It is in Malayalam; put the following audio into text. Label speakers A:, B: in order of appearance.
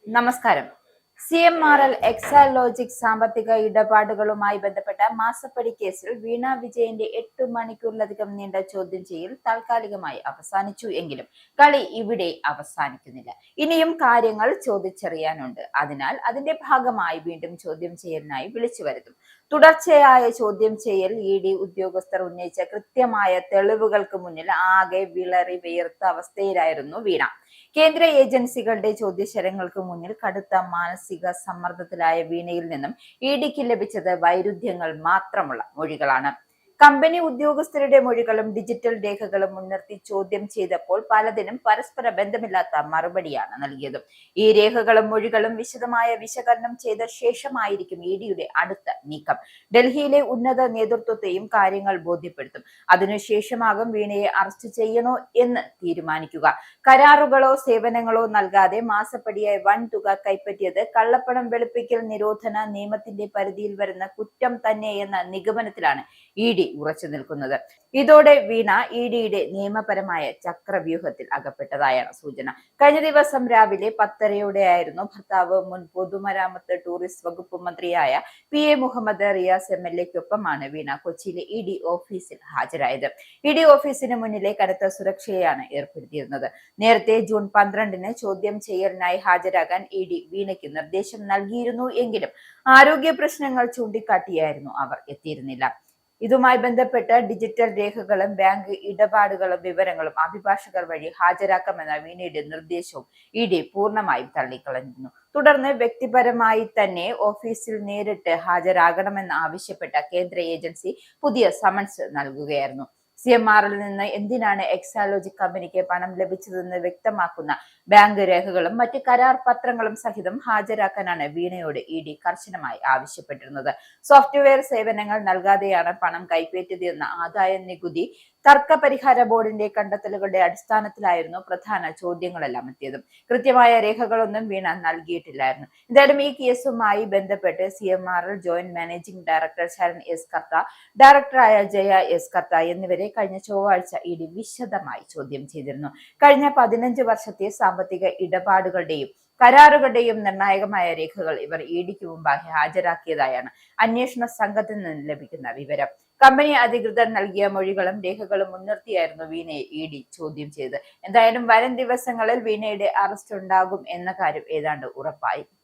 A: നമസ്കാരം. CMRL എക്സാലോജിക് സാമ്പത്തിക ഇടപാടുകളുമായി ബന്ധപ്പെട്ട മാസപ്പടി കേസിൽ വീണ വിജയന്റെ 8 മണിക്കൂറിലധികം നീണ്ട ചോദ്യം ചെയ്യൽ താൽക്കാലികമായി അവസാനിച്ചു എങ്കിലും കളി ഇവിടെ അവസാനിക്കുന്നില്ല. ഇനിയും കാര്യങ്ങൾ ചോദിച്ചറിയാനുണ്ട്. അതിനാൽ അതിന്റെ ഭാഗമായി വീണ്ടും ചോദ്യം ചെയ്യലിനായി വിളിച്ചു വരുത്തും. തുടർച്ചയായ ചോദ്യം ചെയ്യൽ ED ഉദ്യോഗസ്ഥർ ഉന്നയിച്ച കൃത്യമായ തെളിവുകൾക്ക് മുന്നിൽ ആകെ വിളറി വിയർത്ത അവസ്ഥയിലായിരുന്നു വീണ. കേന്ദ്ര ഏജൻസികളുടെ ചോദ്യശരങ്ങൾക്ക് മുന്നിൽ കടുത്ത മാനസിക സമ്മർദ്ദത്തിലായ വീണയിൽ നിന്നും ഇഡിക്ക് ലഭിച്ചത് വൈരുദ്ധ്യങ്ങൾ മാത്രമുള്ള മൊഴികളാണ്. കമ്പനി ഉദ്യോഗസ്ഥരുടെ മൊഴികളും ഡിജിറ്റൽ രേഖകളും മുൻനിർത്തി ചോദ്യം ചെയ്തപ്പോൾ പലതിനും പരസ്പര ബന്ധമില്ലാത്ത മറുപടിയാണ് നൽകിയത്. ഈ രേഖകളും മൊഴികളും വിശദമായ വിശകലനം ചെയ്ത ശേഷമായിരിക്കും ഇഡിയുടെ അടുത്ത നീക്കം. ഡൽഹിയിലെ ഉന്നത നേതൃത്വത്തെയും കാര്യങ്ങൾ ബോധ്യപ്പെടുത്തും. അതിനുശേഷമാകും വീണയെ അറസ്റ്റ് ചെയ്യണോ എന്ന് തീരുമാനിക്കുക. കരാറുകളോ സേവനങ്ങളോ നൽകാതെ മാസപ്പടിയായി വൻ തുക കൈപ്പറ്റിയത് കള്ളപ്പണം വെളുപ്പിക്കൽ നിരോധന നിയമത്തിന്റെ പരിധിയിൽ വരുന്ന കുറ്റം തന്നെ എന്ന നിഗമനത്തിലാണ് ഇഡി ഉറച്ചു നിൽക്കുന്നത്. ഇതോടെ വീണ ഇഡിയുടെ നിയമപരമായ ചക്രവ്യൂഹത്തിൽ അകപ്പെട്ടതായാണ് സൂചന. കഴിഞ്ഞ ദിവസം രാവിലെ 10:30യോടെയായിരുന്നു ഭർത്താവ് മുൻ പൊതുമരാമത്ത് ടൂറിസ്റ്റ് വകുപ്പ് മന്ത്രിയായ PA മുഹമ്മദ് റിയാസ് MLA-ക്കൊപ്പമാണ് വീണ കൊച്ചിയിലെ ഇഡി ഓഫീസിൽ ഹാജരായത്. ഇഡി ഓഫീസിന് മുന്നിലെ കനത്ത സുരക്ഷയാണ് ഏർപ്പെടുത്തിയിരുന്നത്. നേരത്തെ ജൂൺ 12-ന് ചോദ്യം ചെയ്യലിനായി ഹാജരാകാൻ ഇഡി വീണയ്ക്ക് നിർദ്ദേശം നൽകിയിരുന്നു എങ്കിലും ആരോഗ്യ പ്രശ്നങ്ങൾ ചൂണ്ടിക്കാട്ടിയായിരുന്നു അവർ എത്തിയിരുന്നില്ല. ഇതുമായി ബന്ധപ്പെട്ട ഡിജിറ്റൽ രേഖകളും ബാങ്ക് ഇടപാടുകളും വിവരങ്ങളും അഭിഭാഷകർ വഴി ഹാജരാക്കാമെന്ന വീണയുടെ നിർദ്ദേശവും ഇഡി പൂർണ്ണമായും തള്ളിക്കളഞ്ഞിരുന്നു. തുടർന്ന് വ്യക്തിപരമായി തന്നെ ഓഫീസിൽ നേരിട്ട് ഹാജരാകണമെന്ന് ആവശ്യപ്പെട്ട കേന്ദ്ര ഏജൻസി പുതിയ സമൻസ് നൽകുകയായിരുന്നു. CMRL നിന്ന് എന്തിനാണ് എക്സാലോജിക് കമ്പനിക്ക് പണം ലഭിച്ചതെന്ന് വ്യക്തമാക്കുന്ന ബാങ്ക് രേഖകളും മറ്റ് കരാർ പത്രങ്ങളും സഹിതം ഹാജരാക്കാനാണ് വീണയോട് ഇഡി കർശനമായി ആവശ്യപ്പെട്ടിരുന്നത്. സോഫ്റ്റ്വെയർ സേവനങ്ങൾ നൽകാതെയാണ് പണം കൈപ്പറ്റിയതെന്ന ആദായ നികുതി തർക്ക പരിഹാര ബോർഡിന്റെ കണ്ടെത്തലുകളുടെ അടിസ്ഥാനത്തിലായിരുന്നു പ്രധാന ചോദ്യങ്ങളെല്ലാം എത്തിയതും. കൃത്യമായ രേഖകളൊന്നും വീണ നൽകിയിട്ടില്ലായിരുന്നു. എന്തായാലും ഈ കേസുമായി ബന്ധപ്പെട്ട് CMRL joint managing director Saran S. Kartha, ഡയറക്ടറായ ജയ S. കർത്ത എന്നിവരെ കഴിഞ്ഞ ചൊവ്വാഴ്ച ഇഡി വിശദമായി ചോദ്യം ചെയ്തിരുന്നു. കഴിഞ്ഞ 15 വർഷത്തെ സാമ്പത്തിക ഇടപാടുകളുടെയും കരാറുകളുടെയും നിർണായകമായ രേഖകൾ ഇവർ ഇഡിക്ക് മുമ്പാകെ ഹാജരാക്കിയതായാണ് അന്വേഷണ സംഘത്തിൽ നിന്ന് ലഭിക്കുന്ന വിവരം. കമ്പനി അധികൃതർ നൽകിയ മൊഴികളും രേഖകളും മുൻനിർത്തിയായിരുന്നു വീണയെ ഇഡി ചോദ്യം ചെയ്തത്. എന്തായാലും വരും ദിവസങ്ങളിൽ വീണയുടെ അറസ്റ്റ് ഉണ്ടാകും എന്ന കാര്യം ഏതാണ്ട് ഉറപ്പായി.